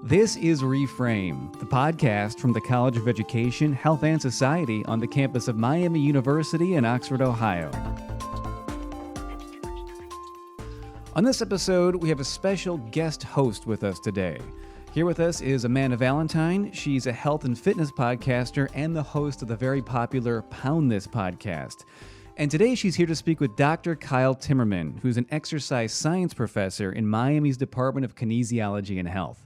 This is Reframe, the podcast from the College of Education, Health and Society on the campus of Miami University in Oxford, Ohio. On this episode, we have a special guest host with us today. Here with us is Amanda Valentine. She's a health and fitness podcaster and the host of the very popular Pound This podcast. And today she's here to speak with Dr. Kyle Timmerman, who's an exercise science professor in Miami's Department of Kinesiology and Health.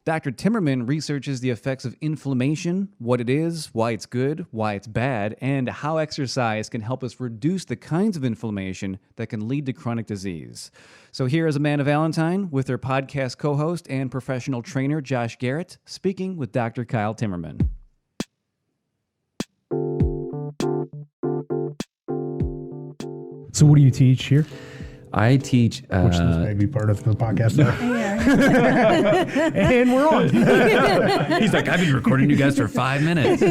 Dr. Timmerman researches the effects of inflammation, what it is, why it's good, why it's bad, and how exercise can help us reduce the kinds of inflammation that can lead to chronic disease. So here is Amanda Valentine with her podcast co-host and professional trainer, Josh Garrett, speaking with Dr. Kyle Timmerman. So what do you teach here? I teach... Which this may be part of the podcast now. And we're on. He's like, I've been recording you guys for 5 minutes.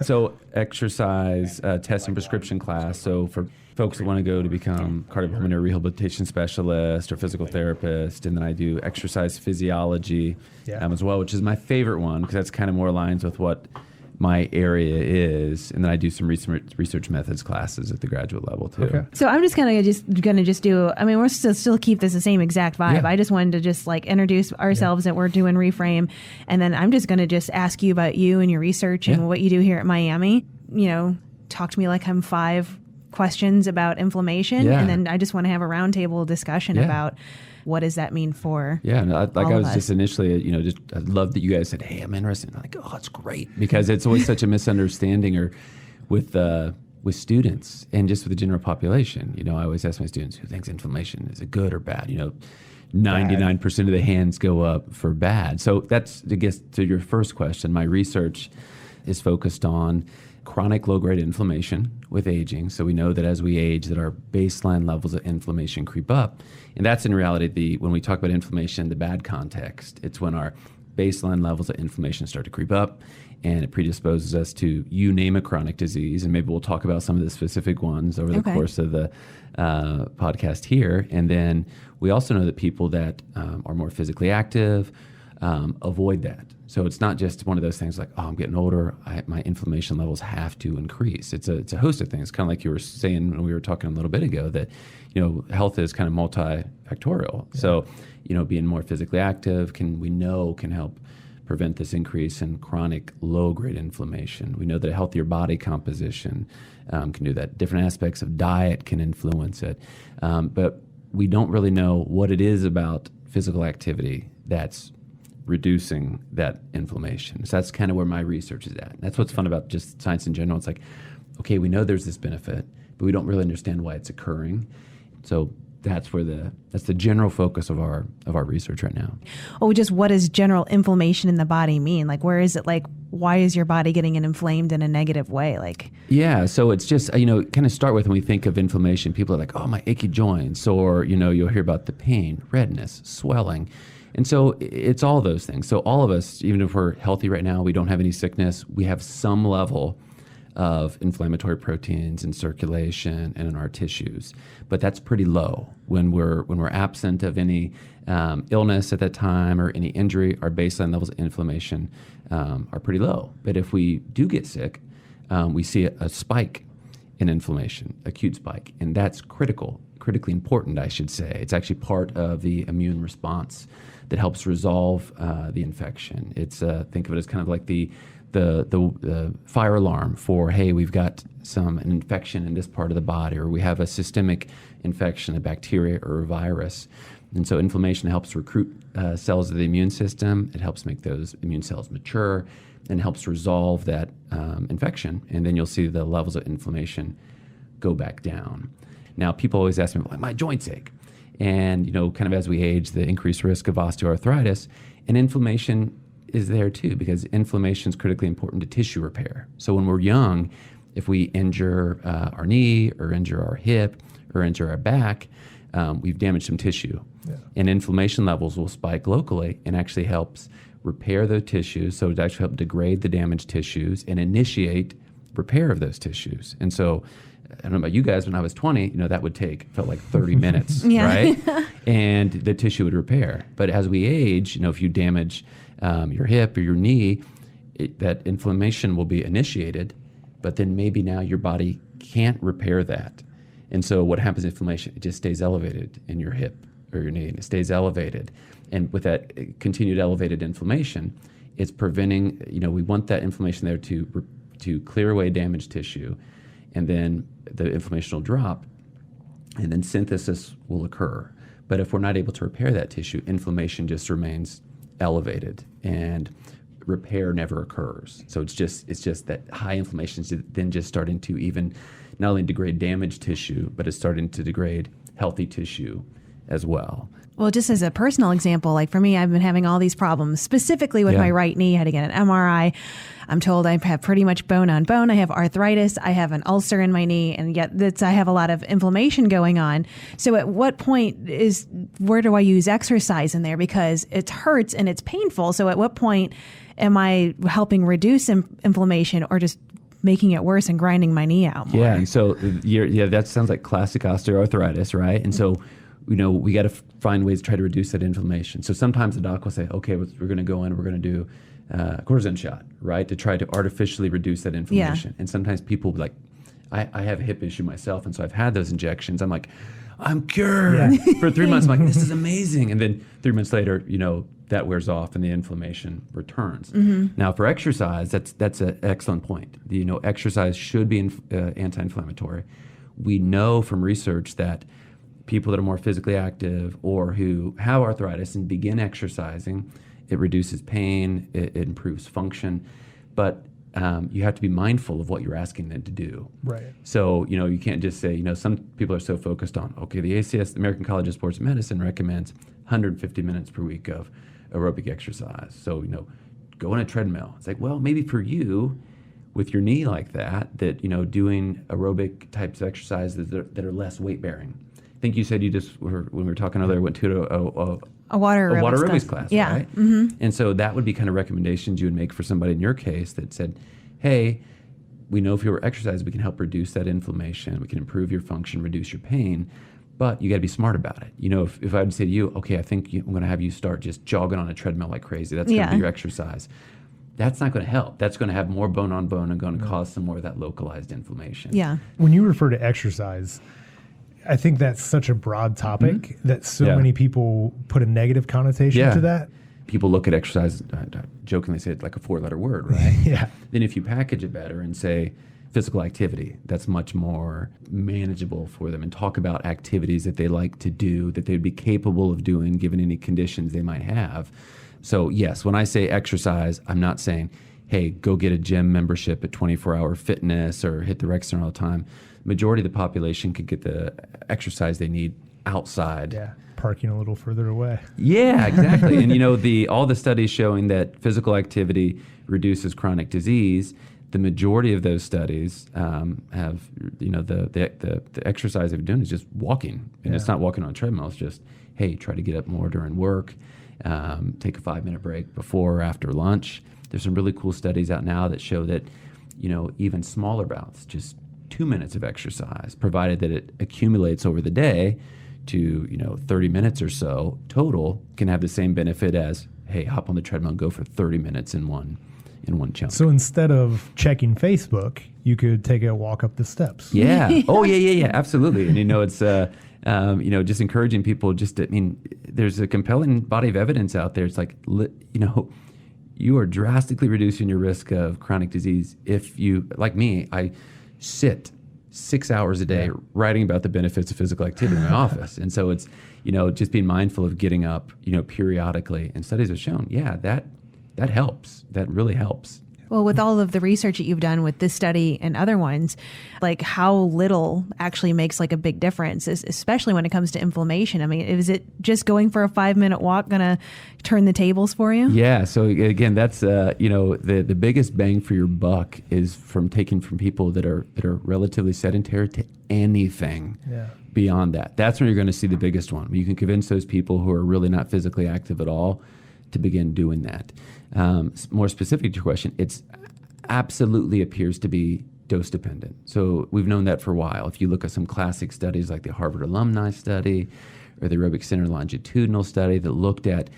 So exercise test and prescription class. So for folks that want to go to become cardiopulmonary rehabilitation specialist or physical therapist, and then I do exercise physiology as well, which is my favorite one because that's kind of more aligns with what my area is, and then I do some research methods classes at the graduate level too. Okay. So I'm just gonna do. I mean, we're still keep this the same exact vibe. Yeah. I just wanted to just like introduce ourselves that we're doing Reframe, and then I'm just gonna just ask you about you and your research and what you do here at Miami. You know, talk to me like I'm 5 questions about inflammation, and then I just want to have a roundtable discussion about what does that mean for I was us? just initially, I love that you guys said, hey, I'm interested. I'm like, oh, that's great. Because it's always such a misunderstanding or with students and just with the general population. I always ask my students, who thinks inflammation, is it good or bad? 99% of the hands go up for bad. So that's, I guess, to your first question, my research is focused on chronic low-grade inflammation with aging. So we know that as we age, that our baseline levels of inflammation creep up. And that's in reality, when we talk about inflammation in the bad context, it's when our baseline levels of inflammation start to creep up and it predisposes us to, you name a chronic disease. And maybe we'll talk about some of the specific ones over the course of the podcast here. And then we also know that people that are more physically active avoid that. So it's not just one of those things like, oh, I'm getting older, my inflammation levels have to increase. It's a host of things, kind of like you were saying when we were talking a little bit ago, that health is kind of multifactorial. Yeah. So being more physically active can help prevent this increase in chronic low-grade inflammation. We know that a healthier body composition can do that. Different aspects of diet can influence it. But we don't really know what it is about physical activity that's reducing that inflammation. So that's kind of where my research is at. And that's what's fun about just science in general. It's like, okay, we know there's this benefit, but we don't really understand why it's occurring. So that's the general focus of our research right now. Oh, just what does general inflammation in the body mean? Like, where is it? Like, why is your body getting inflamed in a negative way? Like, yeah, so it's just kind of start with when we think of inflammation, people are like, oh, my achy joints, or you'll hear about the pain, redness, swelling. And so it's all those things. So all of us, even if we're healthy right now, we don't have any sickness, we have some level of inflammatory proteins in circulation and in our tissues. But that's pretty low. When we're absent of any illness at that time or any injury, our baseline levels of inflammation are pretty low. But if we do get sick, we see a spike in inflammation, acute spike. And that's critically important, I should say. It's actually part of the immune response that helps resolve the infection. It's think of it as kind of like the fire alarm for, hey, we've got an infection in this part of the body, or we have a systemic infection, a bacteria or a virus. And so inflammation helps recruit cells of the immune system. It helps make those immune cells mature and helps resolve that infection. And then you'll see the levels of inflammation go back down. Now, people always ask me, well, my joints ache. And, kind of as we age, the increased risk of osteoarthritis, and inflammation is there too, because inflammation is critically important to tissue repair. So when we're young, if we injure our knee or injure our hip or injure our back, we've damaged some tissue. Yeah. And inflammation levels will spike locally and actually helps repair those tissues. So it actually helps degrade the damaged tissues and initiate repair of those tissues. And so, I don't know about you guys, when I was 20, that would felt like 30 minutes, right? And the tissue would repair. But as we age, if you damage your hip or your knee, that inflammation will be initiated, but then maybe now your body can't repair that. And so what happens in inflammation? It just stays elevated in your hip or your knee, and it stays elevated. And with that continued elevated inflammation, it's preventing, we want that inflammation there to clear away damaged tissue, and then the inflammation will drop, and then synthesis will occur. But if we're not able to repair that tissue, inflammation just remains elevated, and repair never occurs. So it's just that high inflammation is then just starting to even not only degrade damaged tissue, but it's starting to degrade healthy tissue as well. Well, just as a personal example, like for me, I've been having all these problems, specifically with my right knee. I had to get an MRI. I'm told I have pretty much bone on bone. I have arthritis. I have an ulcer in my knee, and yet I have a lot of inflammation going on. So at what point where do I use exercise in there? Because it hurts and it's painful. So at what point am I helping reduce inflammation, or just making it worse and grinding my knee out more? Yeah, and so that sounds like classic osteoarthritis, right? And so we got to find ways to try to reduce that inflammation. So sometimes the doc will say, okay, we're going to go in, we're going to do a cortisone shot, right, to try to artificially reduce that inflammation. And sometimes people like, I have a hip issue myself, and so I've had those injections. I'm like, I'm cured for 3 months. I'm like, this is amazing. And then 3 months later, that wears off and the inflammation returns. Now for exercise, that's an excellent point. Exercise should be anti-inflammatory. We know from research that people that are more physically active or who have arthritis and begin exercising, it reduces pain, it improves function, but you have to be mindful of what you're asking them to do. Right. So, you can't just say, some people are so focused on, okay, the ACS, the American College of Sports Medicine, recommends 150 minutes per week of aerobic exercise. So, go on a treadmill. It's like, well, maybe for you, with your knee like that, doing aerobic types of exercises that are less weight bearing. I think you said you just when we were talking earlier went to a water aerobics class, right? And so that would be kind of recommendations you would make for somebody in your case that said, hey, we know if you were exercising, we can help reduce that inflammation, we can improve your function, reduce your pain, but you got to be smart about it. If I would say to you, okay, I think I'm going to have you start just jogging on a treadmill like crazy, that's going to be your exercise. That's not going to help. That's going to have more bone on bone and going to cause some more of that localized inflammation. Yeah. When you refer to exercise, I think that's such a broad topic that so many people put a negative connotation to that. People look at exercise, jokingly say it's like a 4-letter word, right? Then if you package it better and say physical activity, that's much more manageable for them, and talk about activities that they like to do, that they'd be capable of doing given any conditions they might have. So yes, when I say exercise, I'm not saying, hey, go get a gym membership at 24 Hour Fitness or hit the rec center all the time. Majority of the population could get the exercise they need outside. Yeah, parking a little further away. Yeah, exactly. And all the studies showing that physical activity reduces chronic disease, the majority of those studies have, the exercise they're doing is just walking. And it's not walking on a treadmill. It's just, hey, try to get up more during work, take a 5-minute break before or after lunch. There's some really cool studies out now that show that, even smaller bouts, just 2 minutes of exercise, provided that it accumulates over the day to 30 minutes or so total, can have the same benefit as, hey, hop on the treadmill and go for 30 minutes in one chunk. So instead of checking Facebook, you could take a walk up the steps. Yeah. Oh yeah, absolutely. And it's just encouraging people. There's a compelling body of evidence out there. It's like you are drastically reducing your risk of chronic disease if you, like me, I sit 6 hours a day writing about the benefits of physical activity in my office. And so it's, just being mindful of getting up, periodically. And studies have shown, that helps. That really helps. Well, with all of the research that you've done with this study and other ones, like how little actually makes like a big difference, especially when it comes to inflammation. I mean, is it just going for a 5-minute walk going to turn the tables for you? Yeah. So again, that's, the biggest bang for your buck is from taking from people that are relatively sedentary to anything beyond that. That's when you're going to see the biggest one. You can convince those people who are really not physically active at all to begin doing that. More specific to your question, it's absolutely appears to be dose dependent. So we've known that for a while. If you look at some classic studies like the Harvard Alumni Study or the Aerobic Center Longitudinal Study that looked at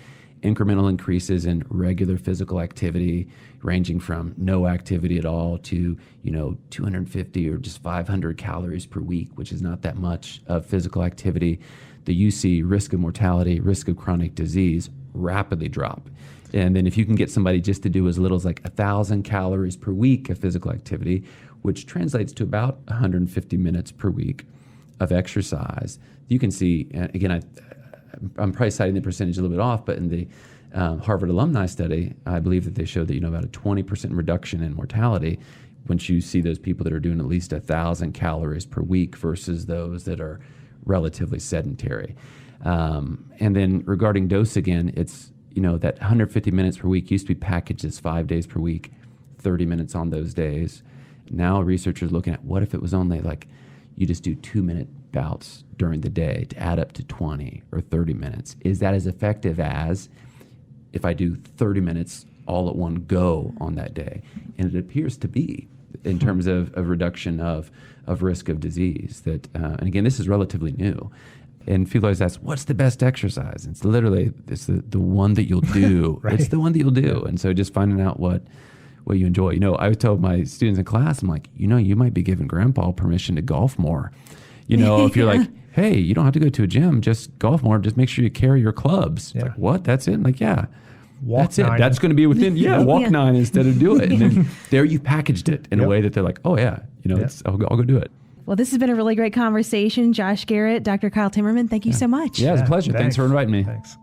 incremental increases in regular physical activity, ranging from no activity at all to 250 or just 500 calories per week, which is not that much of physical activity, the UC risk of mortality, risk of chronic disease rapidly drop. And then if you can get somebody just to do as little as like 1,000 calories per week of physical activity, which translates to about 150 minutes per week of exercise, you can see, again, I'm probably citing the percentage a little bit off, but in the Harvard Alumni Study, I believe that they showed that about a 20% reduction in mortality once you see those people that are doing at least 1,000 calories per week versus those that are relatively sedentary. And then regarding dose again, it's that 150 minutes per week used to be packaged as 5 days per week, 30 minutes on those days. Now researchers looking at what if it was only like you just do 2-minute bouts during the day to add up to 20 or 30 minutes. Is that as effective as if I do 30 minutes all at one go on that day? And it appears to be in terms of reduction of risk of disease. That and again, this is relatively new. And people always ask, what's the best exercise? It's literally, it's the one that you'll do. Right. It's the one that you'll do. And so just finding out what you enjoy. I would tell my students in class, I'm like, you might be giving grandpa permission to golf more. If you're like, hey, you don't have to go to a gym, just golf more. Just make sure you carry your clubs. It's like, what? That's it? I'm like, yeah. Walk that's 9. it. That's going to be within, walk 9 instead of do it. And then there you packaged it in a way that they're like, oh yeah, I'll go do it. Well, this has been a really great conversation. Josh Garrett, Dr. Kyle Timmerman, thank you so much. Yeah, it was a pleasure. Thanks for inviting me. Thanks.